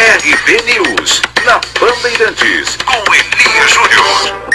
RB News, na Bandeirantes, com Elias Júnior.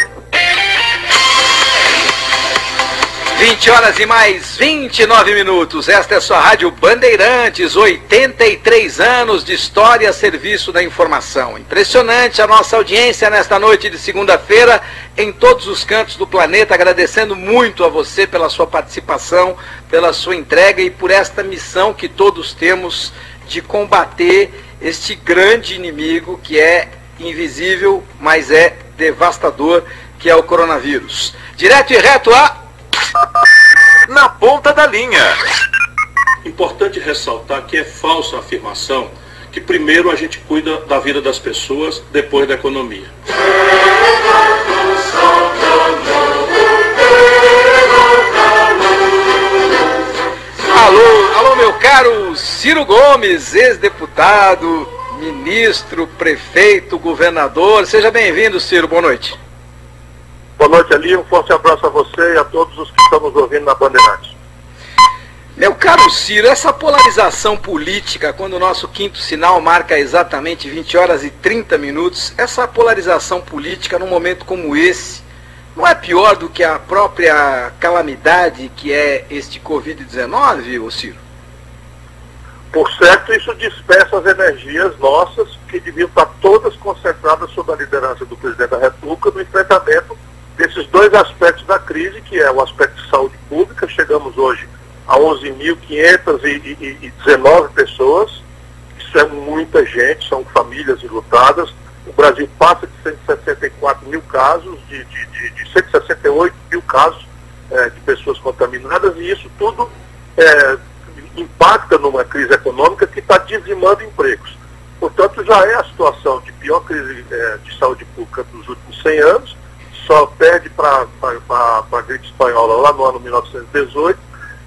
20 horas e mais 29 minutos. Esta é sua Rádio Bandeirantes, 83 anos de história a serviço da informação. Impressionante a nossa audiência nesta noite de segunda-feira em todos os cantos do planeta. Agradecendo muito a você pela sua participação, pela sua entrega e por esta missão que todos temos de combater este grande inimigo que é invisível, mas é devastador, que é o coronavírus. Direto e reto a... Na ponta da linha. Importante ressaltar que é falsa a afirmação que primeiro a gente cuida da vida das pessoas, depois da economia. Alô, meu caro Ciro Gomes, ex-deputado, ministro, prefeito, governador. Seja bem-vindo, Ciro, boa noite. Boa noite, Ali. Um forte abraço a você e a todos os que estão nos ouvindo na Bandeirantes. Meu caro Ciro, essa polarização política, quando o nosso quinto sinal marca exatamente 20 horas e 30 minutos, essa polarização política num momento como esse, não é pior do que a própria calamidade que é este Covid-19, ô Ciro? Por certo, isso dispersa as energias nossas, que deviam estar todas concentradas sob a liderança do presidente da República no enfrentamento desses dois aspectos da crise, que é o aspecto de saúde pública. Chegamos hoje a 11.519 pessoas, isso é muita gente, são famílias enlutadas. O Brasil passa de 164 mil casos, de 168 mil casos de pessoas contaminadas, e isso tudo impacta numa crise econômica que está dizimando empregos. Portanto, já é a situação de pior crise de saúde pública dos últimos 100 anos, só perde para a gripe espanhola lá no ano 1918,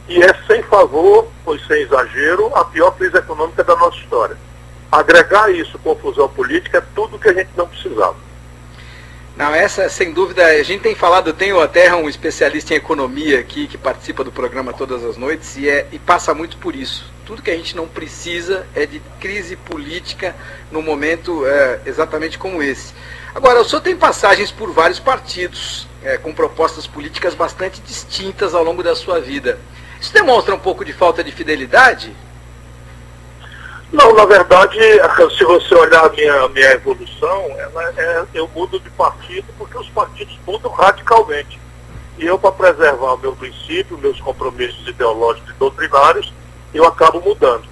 e é sem favor, pois sem exagero, a pior crise econômica da nossa história. Agregar isso, confusão política, é tudo que a gente não precisava. Não, essa sem dúvida, a gente tem falado, eu tenho até um especialista em economia aqui, que participa do programa todas as noites, e passa muito por isso. Tudo que a gente não precisa é de crise política num momento exatamente como esse. Agora, o senhor tem passagens por vários partidos, com propostas políticas bastante distintas ao longo da sua vida. Isso demonstra um pouco de falta de fidelidade? Não, na verdade, se você olhar a minha evolução, eu mudo de partido porque os partidos mudam radicalmente. E eu, para preservar o meu princípio, meus compromissos ideológicos e doutrinários, eu acabo mudando.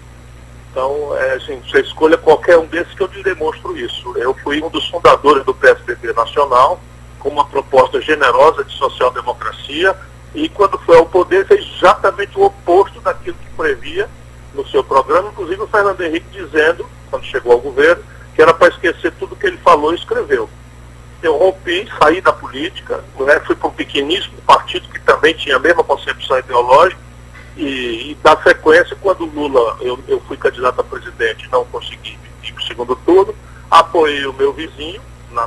Então, assim, você escolha qualquer um desses que eu lhe demonstro isso. Eu fui um dos fundadores do PSDB Nacional, com uma proposta generosa de social-democracia, e quando foi ao poder fez exatamente o oposto daquilo que previa no seu programa, inclusive o Fernando Henrique dizendo, quando chegou ao governo, que era para esquecer tudo que ele falou e escreveu. Eu rompi, saí da política, fui para um pequeníssimo partido que também tinha a mesma concepção ideológica, e da sequência, quando o Lula, eu fui candidato a presidente e não consegui ir para o segundo turno, apoiei o meu vizinho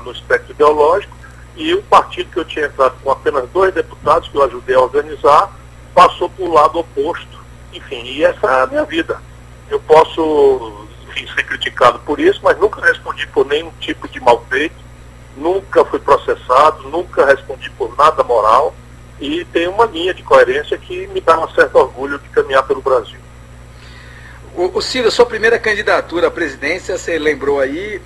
no espectro ideológico, e o partido que eu tinha entrado com apenas 2 deputados, que eu ajudei a organizar, passou para o lado oposto. Enfim, e essa é a minha vida. Eu posso, enfim, ser criticado por isso, mas nunca respondi por nenhum tipo de mal feito, nunca fui processado, nunca respondi por nada moral, e tenho uma linha de coerência que me dá um certo orgulho de caminhar pelo Brasil. O Ciro, sua primeira candidatura à presidência, você lembrou aí,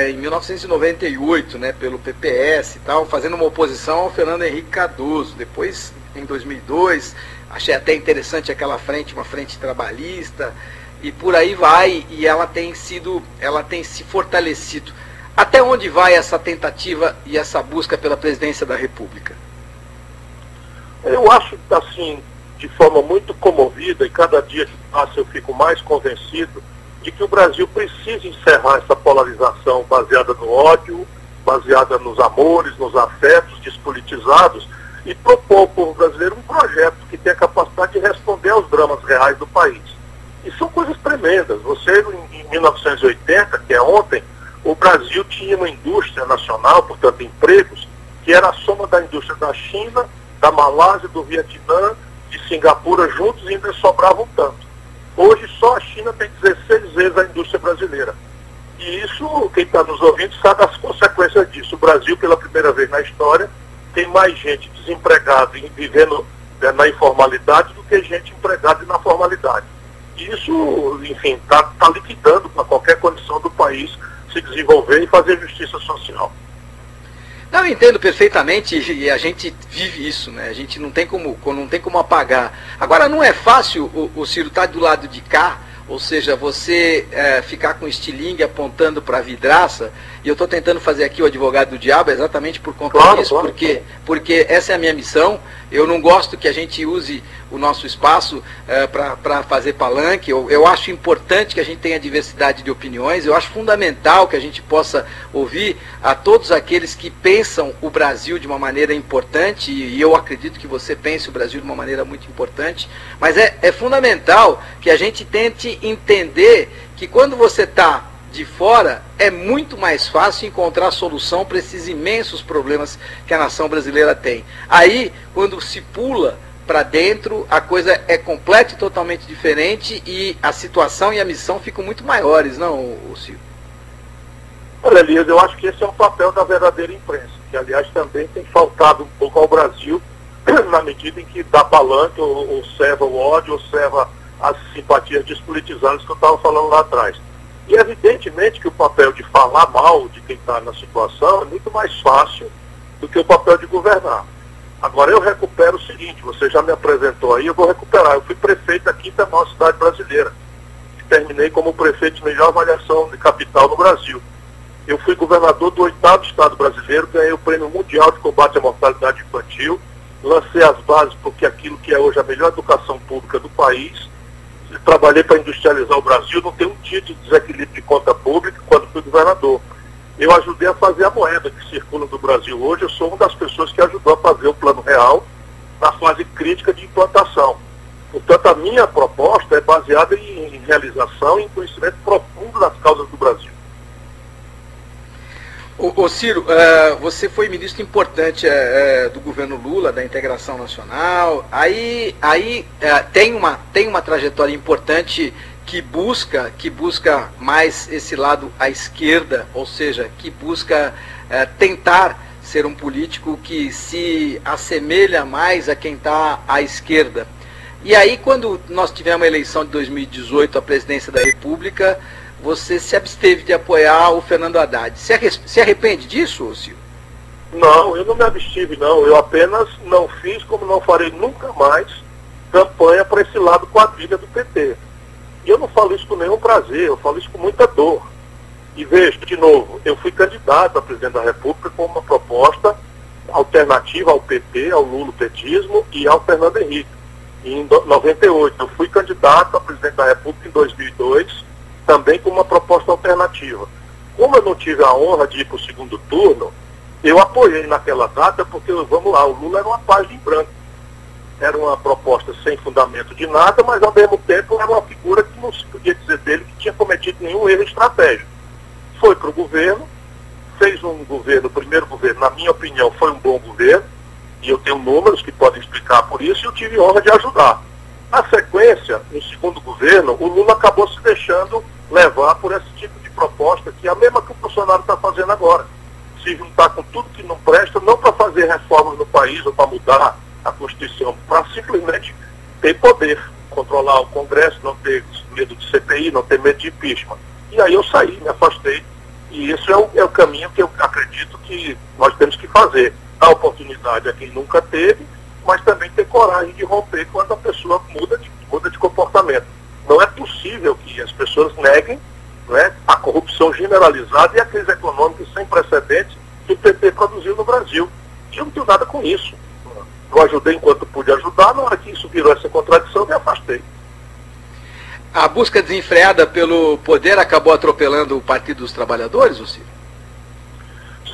em 1998, né, pelo PPS e tal, fazendo uma oposição ao Fernando Henrique Cardoso. Depois, em 2002, achei até interessante aquela frente, uma frente trabalhista, e por aí vai, e ela tem se fortalecido. Até onde vai essa tentativa e essa busca pela presidência da República? Eu acho, assim, de forma muito comovida, e cada dia que passa eu fico mais convencido de que o Brasil precisa encerrar essa polarização baseada no ódio, baseada nos amores, nos afetos despolitizados, e propor ao povo brasileiro um projeto que tenha a capacidade de responder aos dramas reais do país. E são coisas tremendas. Você, em 1980, que é ontem, o Brasil tinha uma indústria nacional, portanto empregos, que era a soma da indústria da China, da Malásia, do Vietnã, de Singapura juntos, e ainda sobravam tanto. Hoje só a China tem 16 vezes a indústria brasileira. E quem está nos ouvindo sabe as consequências disso. O Brasil, pela primeira vez na história, tem mais gente desempregada e vivendo na informalidade do que gente empregada na formalidade. Isso, enfim, está liquidando para qualquer condição do país se desenvolver e fazer justiça social. Não, eu entendo perfeitamente e a gente vive isso, né? A gente não tem como apagar. Agora, não é fácil o Ciro estar do lado de cá, ou seja, você ficar com estilingue apontando para a vidraça, e eu estou tentando fazer aqui o advogado do diabo exatamente por conta disso, porque essa é a minha missão. Eu não gosto que a gente use o nosso espaço para fazer palanque. Eu acho importante que a gente tenha diversidade de opiniões, eu acho fundamental que a gente possa ouvir a todos aqueles que pensam o Brasil de uma maneira importante, e eu acredito que você pense o Brasil de uma maneira muito importante, mas é fundamental que a gente tente entender que quando você está de fora, é muito mais fácil encontrar solução para esses imensos problemas que a nação brasileira tem. Aí, quando se pula para dentro, a coisa é completa e totalmente diferente, e a situação e a missão ficam muito maiores, não, Ciro? Olha, Elias, eu acho que esse é o papel da verdadeira imprensa, que, aliás, também tem faltado um pouco ao Brasil, na medida em que dá palanque, ou serva o ódio, ou serva as simpatias despolitizadas que eu estava falando lá atrás. E evidentemente que o papel de falar mal de quem está na situação é muito mais fácil do que o papel de governar. Agora eu recupero o seguinte, você já me apresentou aí, eu vou recuperar. Eu fui prefeito da quinta maior cidade brasileira. E terminei como prefeito de melhor avaliação de capital no Brasil. Eu fui governador do 8º estado brasileiro, ganhei o Prêmio Mundial de Combate à Mortalidade Infantil, lancei as bases porque aquilo que é hoje a melhor educação pública do país. Trabalhei para industrializar o Brasil, não tenho um tipo de desequilíbrio de conta pública quando fui governador. Eu ajudei a fazer a moeda que circula no Brasil hoje, eu sou uma das pessoas que ajudou a fazer o Plano Real na fase crítica de implantação. Portanto, a minha proposta é baseada em realização e em conhecimento profundo das causas do Brasil. Ô Ciro, você foi ministro importante do governo Lula, da integração nacional, aí tem uma trajetória importante que busca mais esse lado à esquerda, ou seja, que busca tentar ser um político que se assemelha mais a quem está à esquerda. E aí, quando nós tivemos a eleição de 2018, a presidência da República, você se absteve de apoiar o Fernando Haddad. Se arrepende disso, Ciro? Não, eu não me abstive, não. Eu apenas não fiz, como não farei nunca mais, campanha para esse lado quadrilha do PT. E eu não falo isso com nenhum prazer, eu falo isso com muita dor. E veja, de novo, eu fui candidato a presidente da República com uma proposta alternativa ao PT, ao lulopetismo e ao Fernando Henrique. Em 98, eu fui candidato a presidente da República em 2002, também com uma proposta alternativa. Como eu não tive a honra de ir para o segundo turno, eu apoiei naquela data porque, vamos lá, o Lula era uma página em branco. Era uma proposta sem fundamento de nada, mas ao mesmo tempo era uma figura que não se podia dizer dele que tinha cometido nenhum erro estratégico. Foi para o governo, fez um governo, o primeiro governo, na minha opinião, foi um bom governo, e eu tenho números que podem explicar por isso, e eu tive honra de ajudar. Na sequência, no segundo governo, o Lula acabou se deixando levar por esse tipo de proposta, que é a mesma que o Bolsonaro está fazendo agora. Se juntar com tudo que não presta, não para fazer reformas no país ou para mudar a Constituição, para simplesmente ter poder, controlar o Congresso, não ter medo de CPI, não ter medo de impeachment. E aí eu saí, me afastei. E esse é o caminho que eu acredito que nós temos que fazer. Dar oportunidade a quem nunca teve, mas também ter coragem de romper quando a pessoa muda de comportamento. Não é possível que as pessoas neguem, né, a corrupção generalizada e a crise econômica sem precedentes que o PT produziu no Brasil. E eu não tenho nada com isso. Eu ajudei enquanto pude ajudar, na hora que isso virou essa contradição, eu me afastei. A busca desenfreada pelo poder acabou atropelando o Partido dos Trabalhadores, Ciro?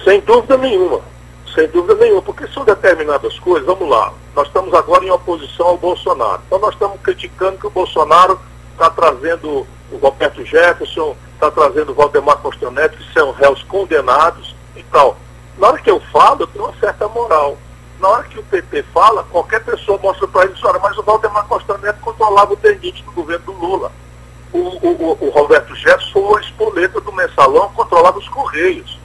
Sem dúvida nenhuma. Sem dúvida nenhuma, porque são determinadas coisas. Vamos lá, nós estamos agora em oposição ao Bolsonaro. Então nós estamos criticando que o Bolsonaro está trazendo o Roberto Jefferson, está trazendo o Valdemar Costa Neto, que são réus condenados e tal. Na hora que eu falo, eu tenho uma certa moral. Na hora que o PT fala, qualquer pessoa mostra para ele, olha, mas o Valdemar Costa Neto controlava o DENIT do governo do Lula. O Roberto Jefferson foi a espoleta do mensalão controlava os Correios.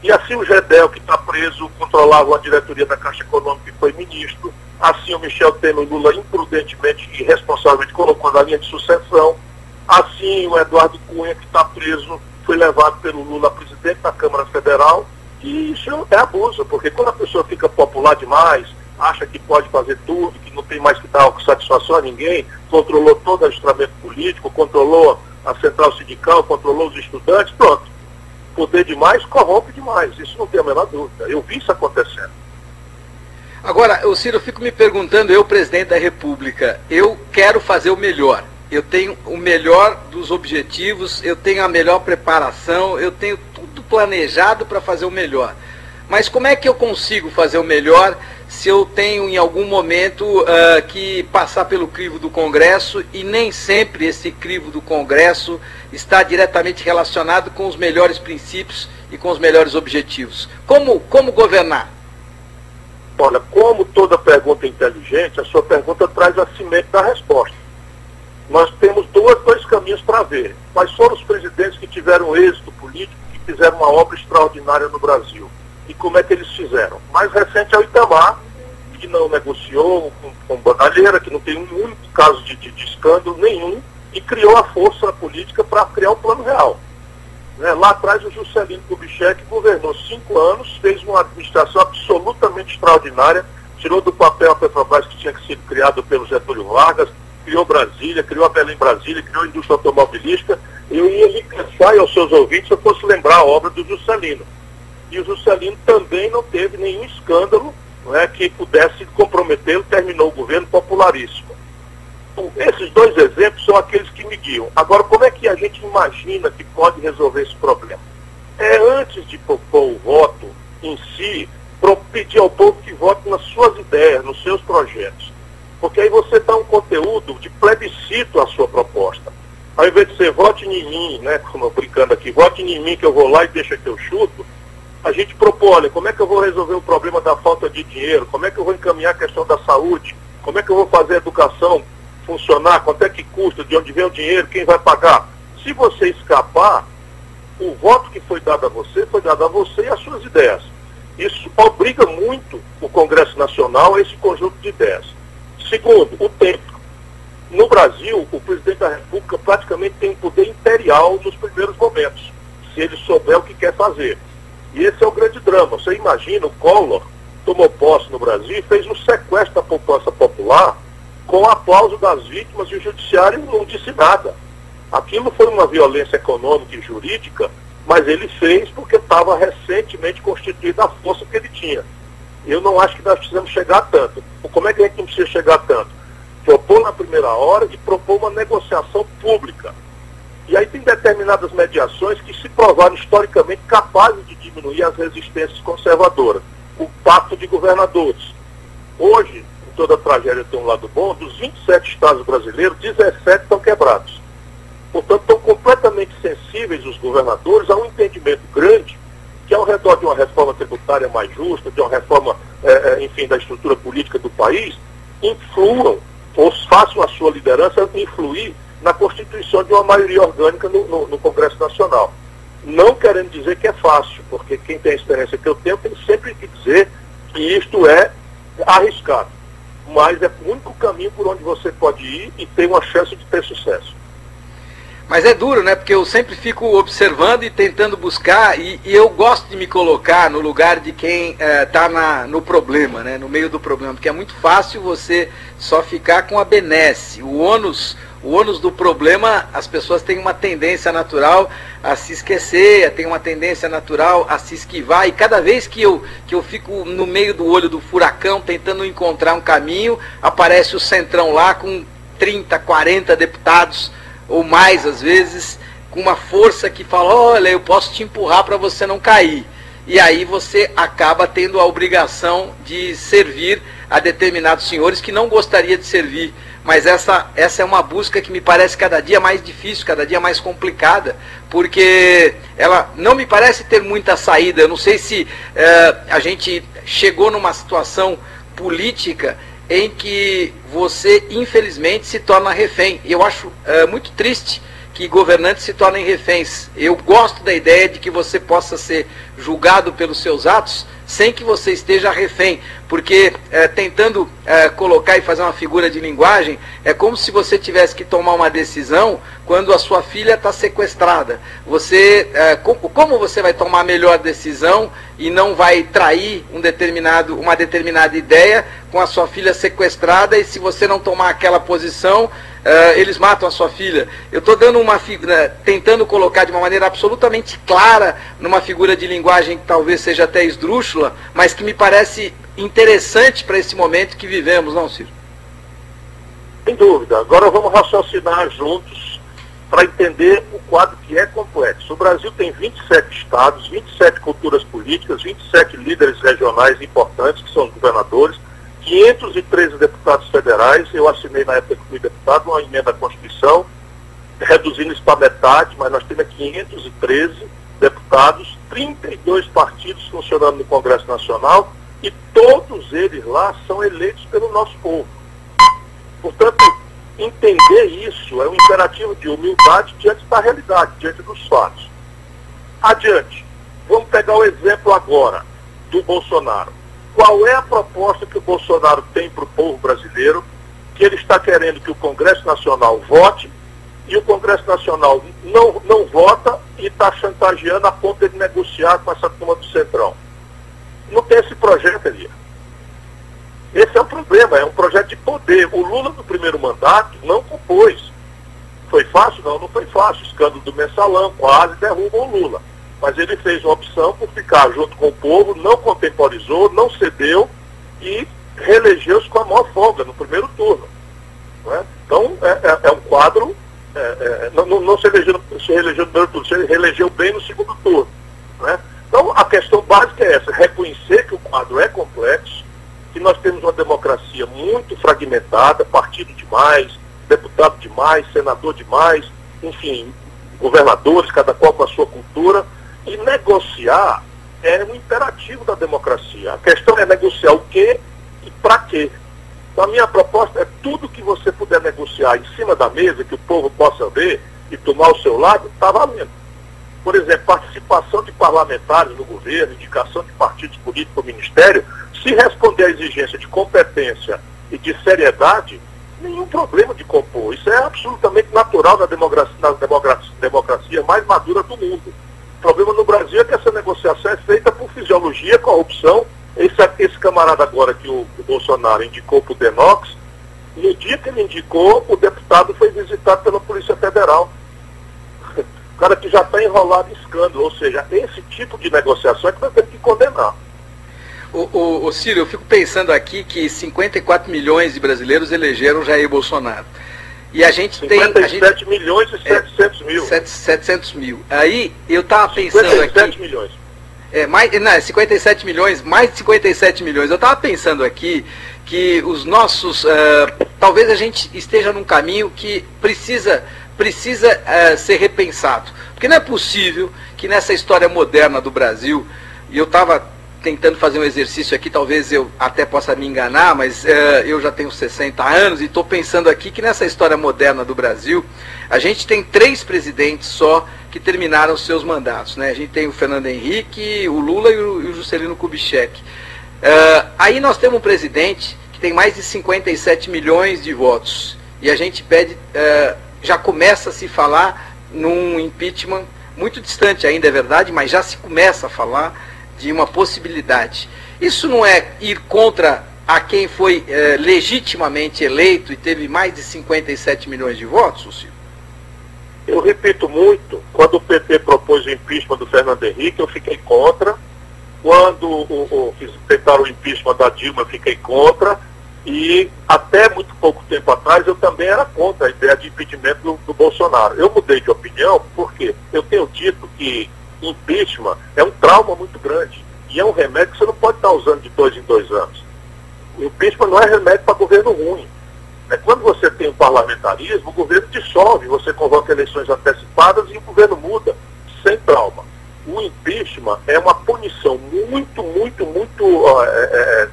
E assim o Gedel, que está preso, controlava a diretoria da Caixa Econômica e foi ministro. Assim o Michel Temer Lula imprudentemente e irresponsavelmente colocou na linha de sucessão. Assim o Eduardo Cunha, que está preso, foi levado pelo Lula a presidente da Câmara Federal. E isso é abuso, porque quando a pessoa fica popular demais, acha que pode fazer tudo, que não tem mais que dar satisfação a ninguém, controlou todo o ajustamento político, controlou a central sindical, controlou os estudantes, pronto. Poder demais corrompe demais, isso não tem a menor dúvida. Eu vi isso acontecendo. Agora, Ciro, eu fico me perguntando, eu, presidente da República, eu quero fazer o melhor. Eu tenho o melhor dos objetivos, eu tenho a melhor preparação, eu tenho tudo planejado para fazer o melhor. Mas como é que eu consigo fazer o melhor se eu tenho em algum momento que passar pelo crivo do Congresso e nem sempre esse crivo do Congresso está diretamente relacionado com os melhores princípios e com os melhores objetivos? Como governar? Olha, como toda pergunta inteligente, a sua pergunta traz a semente da resposta. Nós temos dois caminhos para ver. Quais foram os presidentes que tiveram êxito político, que fizeram uma obra extraordinária no Brasil? E como é que eles fizeram? Mais recente é o Itamar, que não negociou com bandalheira, que não tem um único caso de escândalo nenhum, e criou a força política para criar o Plano Real. Lá atrás o Juscelino Kubitschek governou 5 anos, fez uma administração absolutamente extraordinária, tirou do papel a Petrobras que tinha que ser criado pelo Getúlio Vargas, criou Brasília, criou a Belém Brasília, criou a indústria automobilística. Eu ia lhe cansar aos seus ouvintes se eu fosse lembrar a obra do Juscelino. E o Juscelino também não teve nenhum escândalo que pudesse comprometê-lo, terminou o governo popularíssimo. Então, esses dois exemplos são aqueles que me guiam. Agora, como é que a gente imagina que pode resolver esse problema? Antes de propor o voto em si, pedir ao povo que vote nas suas ideias, nos seus projetos. Porque aí você dá um conteúdo de plebiscito à sua proposta. Ao invés de ser vote em mim, como brincando aqui, vote em mim que eu vou lá e deixa que eu chuto, a gente propõe, olha, como é que eu vou resolver o problema da falta de dinheiro, como é que eu vou encaminhar a questão da saúde, como é que eu vou fazer a educação funcionar, quanto é que custa, de onde vem o dinheiro, quem vai pagar. Se você escapar, o voto que foi dado a você e as suas ideias. Isso obriga muito o Congresso Nacional a esse conjunto de ideias. Segundo, o tempo. No Brasil, o presidente da República praticamente tem poder imperial nos primeiros momentos, se ele souber o que quer fazer. E esse é o grande drama. Você imagina, o Collor tomou posse no Brasil e fez um sequestro da poupança popular com o aplauso das vítimas, e o judiciário não disse nada. Aquilo foi uma violência econômica e jurídica, mas ele fez porque estava recentemente constituída a força que ele tinha. Eu não acho que nós precisamos chegar a tanto. Como é que a gente não precisa chegar a tanto? Propor na primeira hora e propor uma negociação pública. E aí tem determinadas mediações que se provaram historicamente capazes de diminuir as resistências conservadoras. O pacto de governadores. Hoje, em toda tragédia tem um lado bom, dos 27 estados brasileiros, 17 estão quebrados. Portanto, estão completamente sensíveis os governadores a um entendimento grande que ao redor de uma reforma tributária mais justa, de uma reforma, da estrutura política do país, influam ou façam a sua liderança influir na constituição de uma maioria orgânica no Congresso Nacional. Não querendo dizer que é fácil, porque quem tem a experiência que eu tenho tem sempre que dizer que isto é arriscado. Mas é o único caminho por onde você pode ir e tem uma chance de ter sucesso. Mas é duro, né? Porque eu sempre fico observando e tentando buscar, e eu gosto de me colocar no lugar de quem está no problema, né? No meio do problema, porque é muito fácil você só ficar com a benesse. O ônus do problema, as pessoas têm uma tendência natural a se esquecer, têm uma tendência natural a se esquivar, e cada vez que eu fico no meio do olho do furacão, tentando encontrar um caminho, aparece o Centrão lá com 30, 40 deputados, ou mais às vezes, com uma força que fala, olha, eu posso te empurrar para você não cair. E aí você acaba tendo a obrigação de servir a determinados senhores que não gostaria de servir. Mas essa é uma busca que me parece cada dia mais difícil, cada dia mais complicada, porque ela não me parece ter muita saída. Eu não sei se a gente chegou numa situação política em que você, infelizmente, se torna refém. E eu acho muito triste que governantes se tornem reféns. Eu gosto da ideia de que você possa ser julgado pelos seus atos sem que você esteja refém, porque tentando colocar e fazer uma figura de linguagem, é como se você tivesse que tomar uma decisão quando a sua filha está sequestrada. Como você vai tomar a melhor decisão e não vai trair uma determinada ideia com a sua filha sequestrada, e se você não tomar aquela posição, eles matam a sua filha. Eu estou dando tentando colocar de uma maneira absolutamente clara, numa figura de linguagem que talvez seja até esdrúxula, mas que me parece interessante para esse momento que vivemos, não, Ciro? Sem dúvida. Agora vamos raciocinar juntos para entender o quadro que é complexo. O Brasil tem 27 estados, 27 culturas políticas, 27 líderes regionais importantes, que são os governadores, 513 deputados federais. Eu assinei na época que fui deputado uma emenda à Constituição, reduzindo isso para metade, mas nós temos 513 deputados, 32 partidos funcionando no Congresso Nacional, e todos eles lá são eleitos pelo nosso povo. Portanto, entender isso é um imperativo de humildade diante da realidade, diante dos fatos. Adiante, vamos pegar o exemplo agora do Bolsonaro. Qual é a proposta que o Bolsonaro tem para o povo brasileiro, que ele está querendo que o Congresso Nacional vote, e o Congresso Nacional não vota e está chantageando a ponto de negociar com essa turma do Centrão? Não tem esse projeto ali. Esse é o problema, é um projeto de poder. O Lula, no primeiro mandato, não compôs. Foi fácil? Não foi fácil. O escândalo do Mensalão quase derruba o Lula. Mas ele fez uma opção por ficar junto com o povo, não contemporizou, não cedeu e reelegeu-se com a maior folga no primeiro turno. Não é? Então, é um quadro, não se reelegeu no primeiro turno, se reelegeu bem no segundo turno. Não é? Então, a questão básica é essa, reconhecer que o quadro é complexo, que nós temos uma democracia muito fragmentada, partido demais, deputado demais, senador demais, enfim, governadores, cada qual com a sua cultura, e negociar é um imperativo da democracia. A questão é negociar o quê e para quê. Então, a minha proposta é tudo que você puder negociar em cima da mesa, que o povo possa ver e tomar o seu lado, está valendo. Por exemplo, participação de parlamentares no governo, indicação de partidos políticos no ministério, se responder à exigência de competência e de seriedade, nenhum problema de compor. Isso é absolutamente natural na democracia mais madura do mundo. O problema no Brasil é que essa negociação é feita por fisiologia, corrupção. Esse camarada agora que o Bolsonaro indicou para o Denox, no dia que ele indicou, o deputado foi visitado pela Polícia Federal. O cara que já está enrolado em escândalo. Ou seja, esse tipo de negociação é que nós temos que condenar. O Ciro, eu fico pensando aqui que 54 milhões de brasileiros elegeram Jair Bolsonaro. E a gente 57 milhões e 700 mil. 700 mil. Aí eu estava pensando 57 milhões. 57 milhões, mais de 57 milhões. Eu estava pensando aqui que os nossos... talvez a gente esteja num caminho que precisa ser repensado. Porque não é possível que nessa história moderna do Brasil, e eu estava tentando fazer um exercício aqui, talvez eu até possa me enganar, mas eu já tenho 60 anos e estou pensando aqui que nessa história moderna do Brasil, a gente tem 3 presidentes só que terminaram seus mandatos, né? A gente tem o Fernando Henrique, o Lula e o Juscelino Kubitschek. Aí nós temos um presidente que tem mais de 57 milhões de votos, e a gente pede, já começa a se falar num impeachment, muito distante ainda, é verdade, mas já se começa a falar de uma possibilidade. Isso não é ir contra a quem foi legitimamente eleito e teve mais de 57 milhões de votos, Ciro? Eu repito muito, quando o PT propôs o impeachment do Fernando Henrique, eu fiquei contra. Quando tentaram o impeachment da Dilma, eu fiquei contra. E até muito pouco tempo atrás, eu também era contra a ideia de impedimento do Bolsonaro. Eu mudei de opinião porque eu tenho dito que impeachment é um trauma muito grande e é um remédio que você não pode estar usando de 2 em 2 anos. O impeachment não é remédio para governo ruim. Quando você tem um parlamentarismo, o governo dissolve, você convoca eleições antecipadas e o governo muda, sem trauma. O impeachment é uma punição muito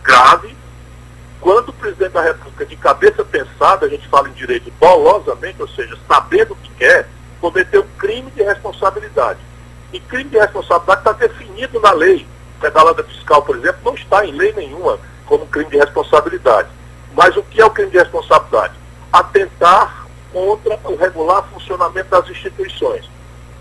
grave quando o presidente da República, de cabeça pensada, a gente fala em direito dolosamente, ou seja, sabendo o que quer, cometeu crime de responsabilidade. E crime de responsabilidade está definido na lei. Pedalada fiscal, por exemplo, não está em lei nenhuma como crime de responsabilidade. Mas o que é o crime de responsabilidade? Atentar contra o regular funcionamento das instituições.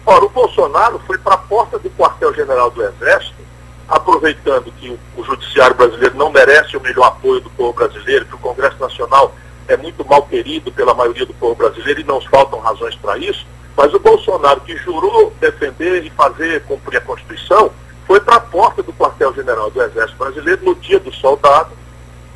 Ora, o Bolsonaro foi para a porta do quartel-general do Exército, aproveitando que o judiciário brasileiro não merece o melhor apoio do povo brasileiro, que o Congresso Nacional é muito mal querido pela maioria do povo brasileiro e não faltam razões para isso, mas o Bolsonaro, que jurou defender e fazer cumprir a Constituição, foi para a porta do quartel-general do Exército Brasileiro no dia do soldado,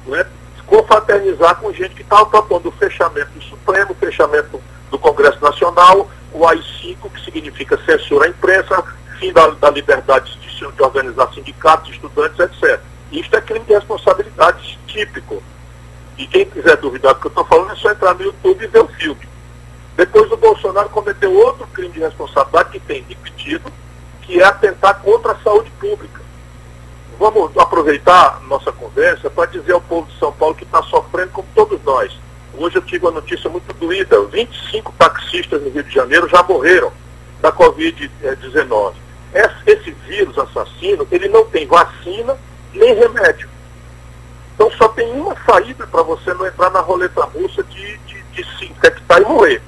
né, confraternizar com gente que estava propondo o fechamento do Supremo, o fechamento do Congresso Nacional, o AI-5, que significa censura à imprensa, fim da liberdade de organizar sindicatos, estudantes, etc. Isto é crime de responsabilidade típico. E quem quiser duvidar do que eu estou falando é só entrar no YouTube e ver o filme. Depois o Bolsonaro cometeu outro crime de responsabilidade que tem repetido, que é atentar contra a saúde pública. Vamos aproveitar nossa conversa para dizer ao povo de São Paulo que está sofrendo como todos nós. Hoje eu tive uma notícia muito doída. 25 taxistas no Rio de Janeiro já morreram da Covid-19. Esse vírus assassino, ele não tem vacina nem remédio. Então só tem uma saída para você não entrar na roleta russa de se infectar e morrer.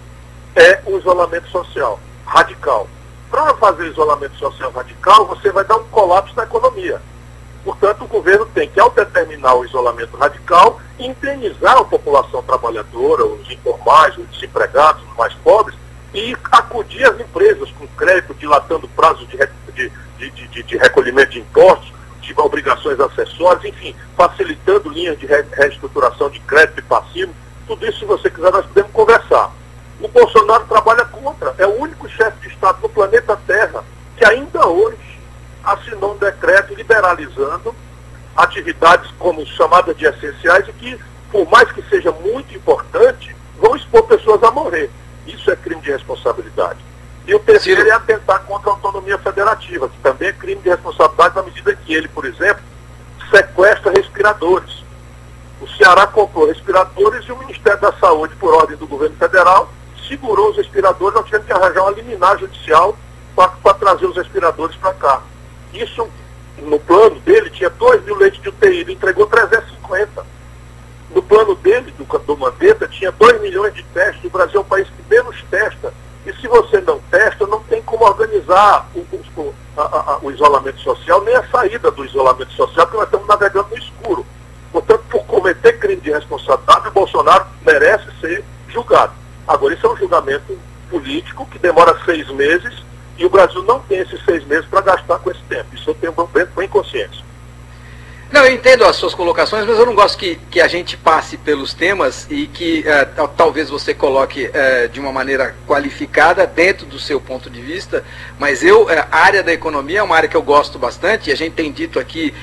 É o isolamento social radical. Para fazer isolamento social radical, você vai dar um colapso na economia. Portanto, o governo tem que, ao determinar o isolamento radical, indenizar a população trabalhadora, os informais, os desempregados, os mais pobres, e acudir as empresas com crédito, dilatando prazo de recolhimento de impostos, de obrigações acessórias, enfim, facilitando linhas de reestruturação de crédito e passivo. Tudo isso, se você quiser, nós podemos conversar. O Bolsonaro trabalha contra, é o único chefe de Estado no planeta Terra que ainda hoje assinou um decreto liberalizando atividades como chamadas de essenciais e que, por mais que seja muito importante, vão expor pessoas a morrer. Isso é crime de responsabilidade. E o terceiro é atentar contra a autonomia federativa, que também é crime de responsabilidade na medida que ele, por exemplo, sequestra respiradores. O Ceará comprou respiradores e o Ministério da Saúde, por ordem do governo federal, segurou os respiradores. Nós tivemos que arranjar uma liminar judicial para trazer os respiradores para cá. Isso, no plano dele, tinha 2 mil leitos de UTI, ele entregou 350. No plano dele, do Mandetta, tinha 2 milhões de testes. O Brasil é o país que menos testa. E se você não testa, não tem como organizar o isolamento social, nem a saída do isolamento social, porque nós estamos navegando no escuro. Portanto, por cometer crime de responsabilidade, o Bolsonaro merece ser julgado. Agora, isso é um julgamento político que demora 6 meses e o Brasil não tem esses 6 meses para gastar com esse tempo. Isso eu tenho bem consciência. Não, eu entendo as suas colocações, mas eu não gosto que a gente passe pelos temas e que talvez você coloque de uma maneira qualificada dentro do seu ponto de vista, mas a área da economia é uma área que eu gosto bastante e a gente tem dito aqui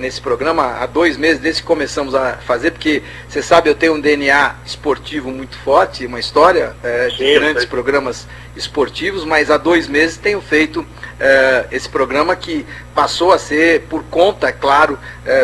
nesse programa há 2 meses, desde que começamos a fazer, porque você sabe, eu tenho um DNA esportivo muito forte, uma história de grandes programas esportivos, mas há 2 meses tenho feito esse programa que passou a ser, por conta, é claro,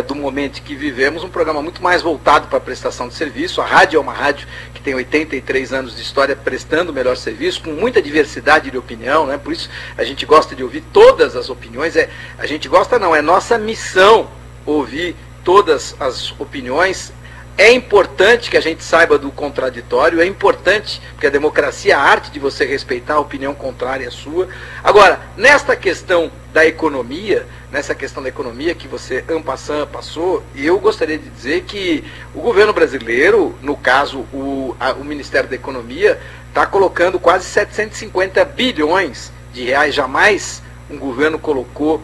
do momento que vivemos, um programa muito mais voltado para a prestação de serviço. A rádio é uma rádio que tem 83 anos de história prestando o melhor serviço, com muita diversidade de opinião, né? Por isso a gente gosta de ouvir todas as opiniões. A gente gosta não, é nossa missão ouvir todas as opiniões. É importante que a gente saiba do contraditório, é importante, porque a democracia é a arte de você respeitar a opinião contrária à sua. Agora, nessa questão da economia que você en passant passou, eu gostaria de dizer que o governo brasileiro, no caso o Ministério da Economia, está colocando quase 750 bilhões de reais. Jamais um governo colocou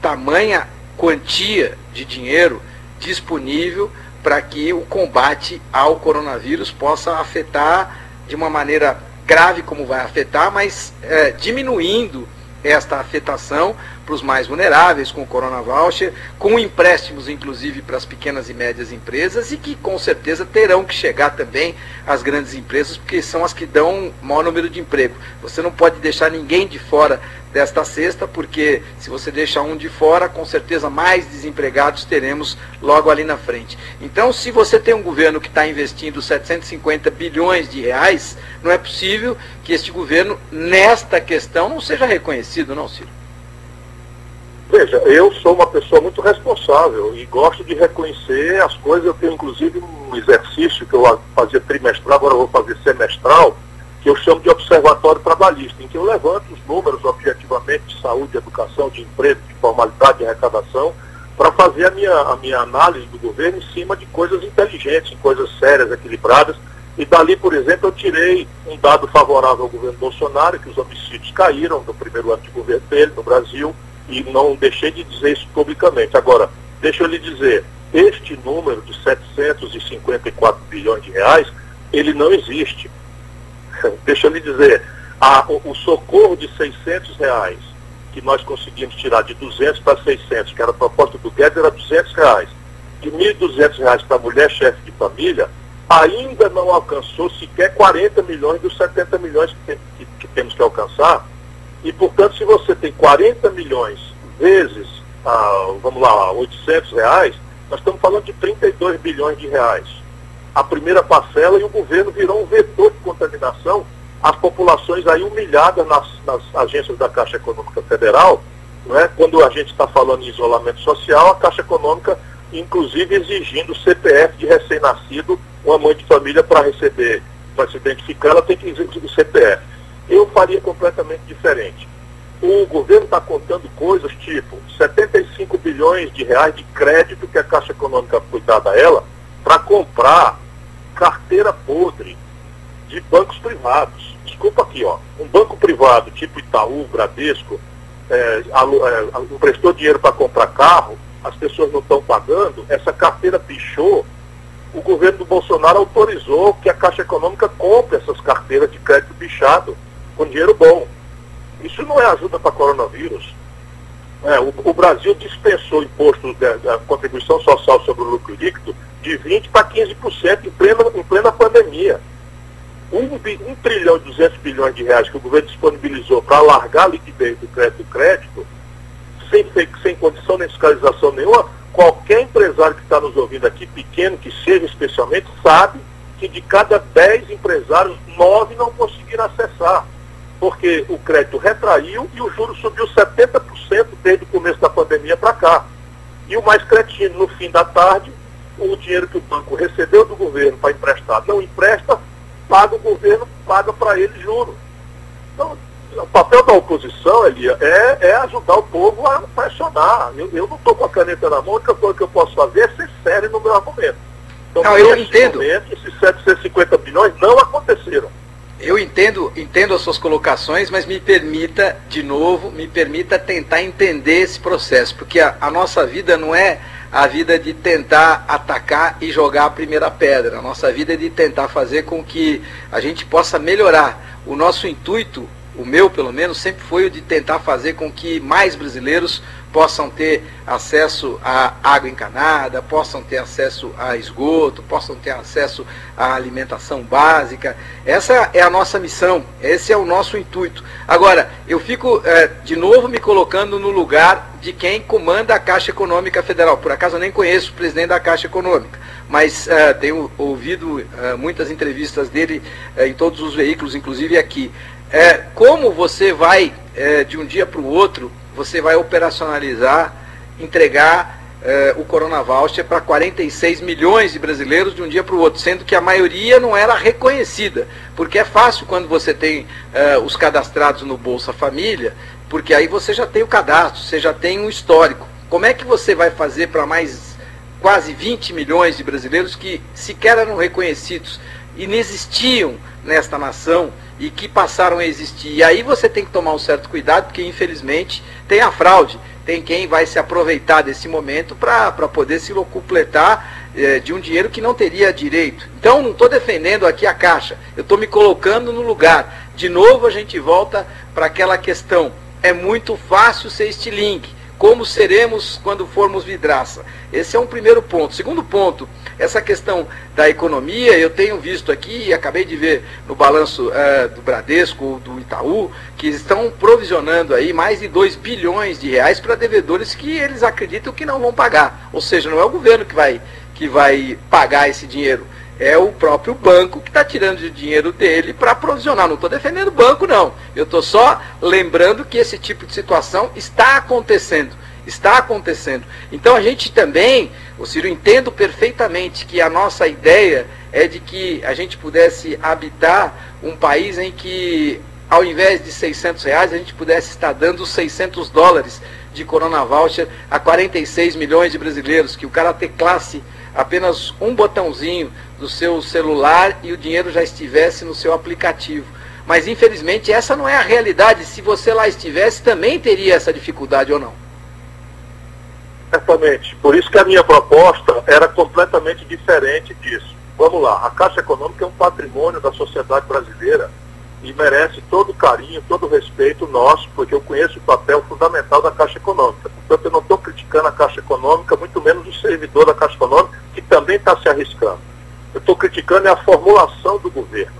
tamanha quantia de dinheiro disponível para que o combate ao coronavírus possa afetar de uma maneira grave, como vai afetar, mas diminuindo esta afetação para os mais vulneráveis, com o Corona Voucher, com empréstimos, inclusive, para as pequenas e médias empresas, e que, com certeza, terão que chegar também às grandes empresas, porque são as que dão o maior número de emprego. Você não pode deixar ninguém de fora desta sexta, porque se você deixa um de fora, com certeza mais desempregados teremos logo ali na frente. Então, se você tem um governo que está investindo 750 bilhões de reais, não é possível que este governo, nesta questão, não seja reconhecido, não, Ciro? Veja, eu sou uma pessoa muito responsável e gosto de reconhecer as coisas. Eu tenho, inclusive, um exercício que eu fazia trimestral, agora eu vou fazer semestral, que eu chamo de observatório trabalhista, em que eu levanto os números objetivamente de saúde, de educação, de emprego, de formalidade, de arrecadação, para fazer a minha análise do governo em cima de coisas inteligentes, coisas sérias, equilibradas. E dali, por exemplo, eu tirei um dado favorável ao governo Bolsonaro, que os homicídios caíram no primeiro ano de governo dele no Brasil, e não deixei de dizer isso publicamente. Agora, deixa eu lhe dizer, este número de 754 bilhões de reais, ele não existe. Deixa eu lhe dizer, o socorro de 600 reais, que nós conseguimos tirar de 200 para 600, que era a proposta do Guedes, era 200 reais. De 1.200 reais para a mulher chefe de família, ainda não alcançou sequer 40 milhões dos 70 milhões que temos que alcançar. E, portanto, se você tem 40 milhões vezes, vamos lá, 800 reais, nós estamos falando de 32 bilhões de reais. A primeira parcela, e o governo virou um vetor de contaminação, as populações aí humilhadas nas agências da Caixa Econômica Federal, não é? Quando a gente está falando em isolamento social, a Caixa Econômica, inclusive, exigindo o CPF de recém-nascido, uma mãe de família para receber, para se identificar, ela tem que exigir o CPF. Eu faria completamente diferente. O governo está contando coisas tipo 75 bilhões de reais de crédito que a Caixa Econômica foi dada a ela para comprar carteira podre de bancos privados. Desculpa aqui, ó. Um banco privado tipo Itaú, Bradesco, emprestou dinheiro para comprar carro, as pessoas não estão pagando, essa carteira pichou. O governo do Bolsonaro autorizou que a Caixa Econômica compre essas carteiras de crédito pichado com dinheiro bom. Isso não é ajuda para coronavírus. O Brasil dispensou imposto da contribuição social sobre o lucro líquido de 20% para 15% em plena pandemia. 1 trilhão e 200 bilhões de reais que o governo disponibilizou para alargar a liquidez do crédito, sem condição nem fiscalização nenhuma. Qualquer empresário que está nos ouvindo aqui, pequeno que seja especialmente, sabe que de cada 10 empresários, 9 não conseguiram acessar, porque o crédito retraiu e o juro subiu 70% desde o começo da pandemia para cá. E o mais cretino, no fim da tarde, o dinheiro que o banco recebeu do governo para emprestar não empresta, paga o governo, paga para ele juros. Então, o papel da oposição, Elia, é ajudar o povo a pressionar. Eu não estou com a caneta na mão, a única coisa que eu posso fazer é ser sério no meu argumento. Então, não, eu entendo. Momento, esses 750 bilhões não aconteceram. Eu entendo as suas colocações, mas me permita, de novo, tentar entender esse processo, porque a nossa vida não é a vida de tentar atacar e jogar a primeira pedra. A nossa vida é de tentar fazer com que a gente possa melhorar. O nosso intuito, o meu pelo menos, sempre foi o de tentar fazer com que mais brasileiros possam ter acesso à água encanada, possam ter acesso a esgoto, possam ter acesso à alimentação básica. Essa é a nossa missão, esse é o nosso intuito. Agora, eu fico de novo me colocando no lugar de quem comanda a Caixa Econômica Federal. Por acaso eu nem conheço o presidente da Caixa Econômica, mas tenho ouvido muitas entrevistas dele em todos os veículos, inclusive aqui. Como você vai, de um dia para o outro, você vai operacionalizar, entregar o Corona Voucher para 46 milhões de brasileiros de um dia para o outro, sendo que a maioria não era reconhecida, porque é fácil quando você tem os cadastrados no Bolsa Família, porque aí você já tem o cadastro, você já tem um histórico. Como é que você vai fazer para mais quase 20 milhões de brasileiros que sequer eram reconhecidos, inexistiam nesta nação e que passaram a existir? E aí você tem que tomar um certo cuidado, porque infelizmente tem a fraude, tem quem vai se aproveitar desse momento para poder se locupletar de um dinheiro que não teria direito. Então não estou defendendo aqui a Caixa, eu estou me colocando no lugar. De novo a gente volta para aquela questão, é muito fácil ser estilingue. como seremos quando formos vidraça. Esse é um primeiro ponto. Segundo ponto, essa questão da economia, eu tenho visto aqui, e acabei de ver no balanço do Bradesco, do Itaú, que estão provisionando aí mais de 2 bilhões de reais para devedores que eles acreditam que não vão pagar. Ou seja, não é o governo que vai pagar esse dinheiro. É o próprio banco que está tirando o dinheiro dele para provisionar. Não estou defendendo o banco, não. Eu estou só lembrando que esse tipo de situação está acontecendo. Está acontecendo. Então a gente também, Ciro, entendo perfeitamente que a nossa ideia é de que a gente pudesse habitar um país em que, ao invés de R$600, a gente pudesse estar dando $600 de Corona Voucher a 46 milhões de brasileiros, que o cara teclasse apenas um botãozinho do seu celular e o dinheiro já estivesse no seu aplicativo. Mas, infelizmente, essa não é a realidade. Se você lá estivesse, também teria essa dificuldade ou não? Certamente. Por isso que a minha proposta era completamente diferente disso. Vamos lá, a Caixa Econômica é um patrimônio da sociedade brasileira e merece todo o carinho, todo o respeito nosso, porque eu conheço o papel fundamental da Caixa Econômica. Portanto, eu não estou criticando a Caixa Econômica, muito menos o servidor da Caixa Econômica, que também está se arriscando. Eu estou criticando a formulação do governo.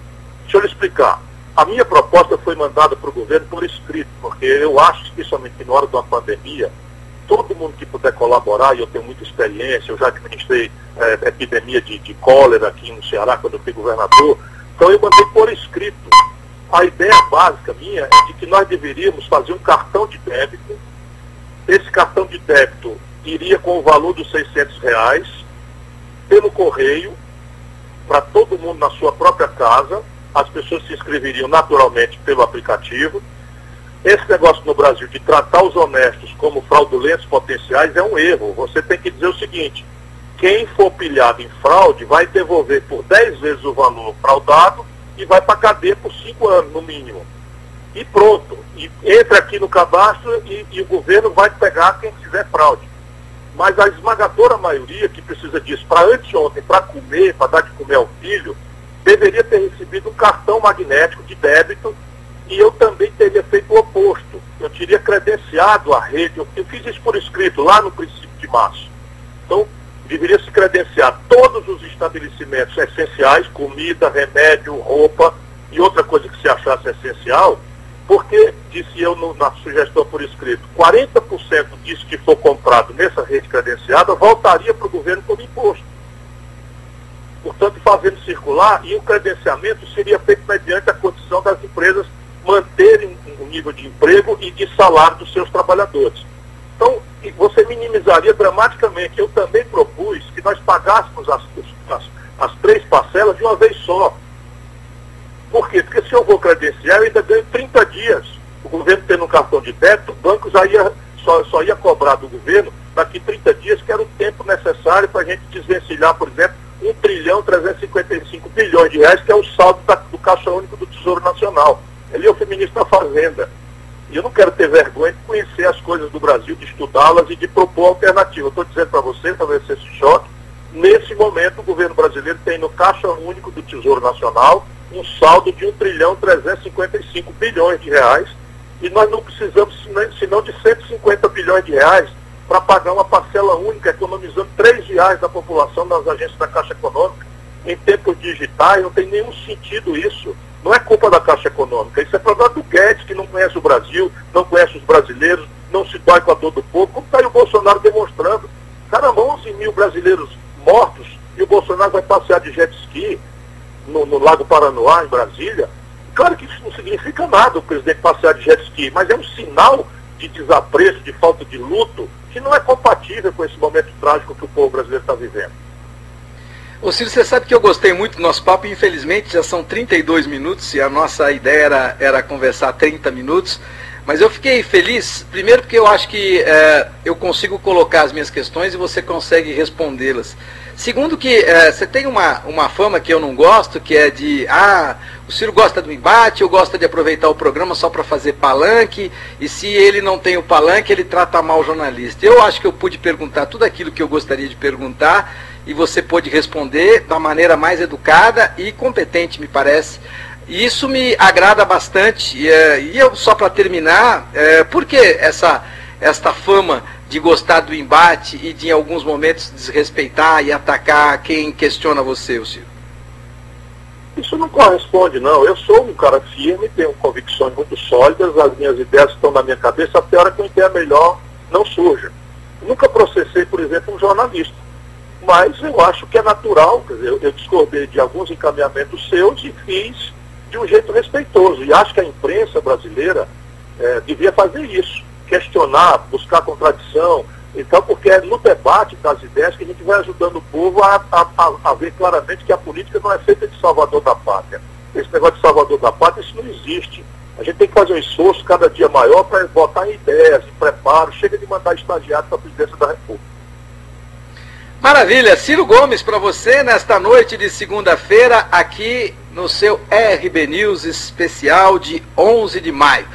Deixa eu lhe explicar. A minha proposta foi mandada para o governo por escrito, porque eu acho, especialmente na hora de uma pandemia, todo mundo que puder colaborar, e eu tenho muita experiência, eu já administrei epidemia de cólera aqui no Ceará, quando eu fui governador, então eu mandei por escrito. A ideia básica minha é de que nós deveríamos fazer um cartão de débito. Esse cartão de débito iria com o valor dos R$600 pelo correio, para todo mundo na sua própria casa. As pessoas se inscreveriam naturalmente pelo aplicativo. Esse negócio no Brasil de tratar os honestos como fraudulentos potenciais é um erro. Você tem que dizer o seguinte: quem for pilhado em fraude vai devolver por 10 vezes o valor fraudado e vai para a cadeia por 5 anos, no mínimo. E pronto. E entra aqui no cadastro e o governo vai pegar quem fizer fraude. Mas a esmagadora maioria que precisa disso para anteontem, para comer, para dar de comer ao filho, deveria ter recebido um cartão magnético de débito, e eu também teria feito o oposto. Eu teria credenciado a rede, eu fiz isso por escrito lá no princípio de março. Então, deveria se credenciar todos os estabelecimentos essenciais, comida, remédio, roupa e outra coisa que se achasse essencial, porque, disse eu na sugestão por escrito, 40% disso que for comprado nessa rede credenciada voltaria para o governo como imposto. Portanto, fazendo circular, e o credenciamento seria feito mediante a condição das empresas manterem um nível de emprego e de salário dos seus trabalhadores. Então, você minimizaria dramaticamente. Eu também propus que nós pagássemos as 3 parcelas de uma vez só. Por quê? Porque se eu vou credenciar, eu ainda ganho 30 dias. O governo tendo um cartão de débito, o banco só ia cobrar do governo daqui 30 dias, que era o tempo necessário para a gente desvencilhar, por exemplo, R$1.355 bilhões, que é o saldo do Caixa Único do Tesouro Nacional. Ali eu fui ministro da Fazenda. E eu não quero ter vergonha de conhecer as coisas do Brasil, de estudá-las e de propor alternativa. Eu estou dizendo para você, talvez esse choque, nesse momento o governo brasileiro tem no Caixa Único do Tesouro Nacional um saldo de R$1.355 bilhões, e nós não precisamos senão de R$150 bilhões para pagar uma parcela única, economizando R$3 da população nas agências da Caixa Econômica. Em tempos digitais, não tem nenhum sentido isso. Não é culpa da Caixa Econômica, isso é problema do Guedes, que não conhece o Brasil, não conhece os brasileiros, não se dói com a dor do povo, como está aí o Bolsonaro demonstrando. Caramba, 11 mil brasileiros mortos, e o Bolsonaro vai passear de jet ski no Lago Paranoá, em Brasília. Claro que isso não significa nada, o presidente passear de jet ski, mas é um sinal de desapreço, de falta de luto, que não é compatível com esse momento trágico que o povo brasileiro está vivendo. Ô Ciro, você sabe que eu gostei muito do nosso papo, e infelizmente já são 32 minutos, e a nossa ideia era conversar 30 minutos, mas eu fiquei feliz, primeiro porque eu acho que eu consigo colocar as minhas questões e você consegue respondê-las. Segundo que você tem uma fama que eu não gosto, que é de, o Ciro gosta do embate, ou gosta de aproveitar o programa só para fazer palanque, e se ele não tem o palanque, ele trata mal o jornalista. Eu acho que eu pude perguntar tudo aquilo que eu gostaria de perguntar, e você pôde responder da maneira mais educada e competente, me parece. E isso me agrada bastante. E eu, só para terminar, por que esta fama de gostar do embate e de, em alguns momentos, desrespeitar e atacar quem questiona você, Ciro? Isso não corresponde, não. Eu sou um cara firme, tenho convicções muito sólidas, as minhas ideias estão na minha cabeça, até a hora que uma ideia melhor não surja. Nunca processei, por exemplo, um jornalista. Mas eu acho que é natural, quer dizer, eu discordei de alguns encaminhamentos seus e fiz de um jeito respeitoso. E acho que a imprensa brasileira devia fazer isso, questionar, buscar contradição, então, porque é no debate das ideias que a gente vai ajudando o povo a ver claramente que a política não é feita de salvador da pátria. Esse negócio de salvador da pátria, isso não existe. A gente tem que fazer um esforço cada dia maior para botar em ideias, em preparo, chega de mandar estagiário para a presidência da República. Maravilha, Ciro Gomes para você nesta noite de segunda-feira aqui no seu RB News especial de 11 de maio.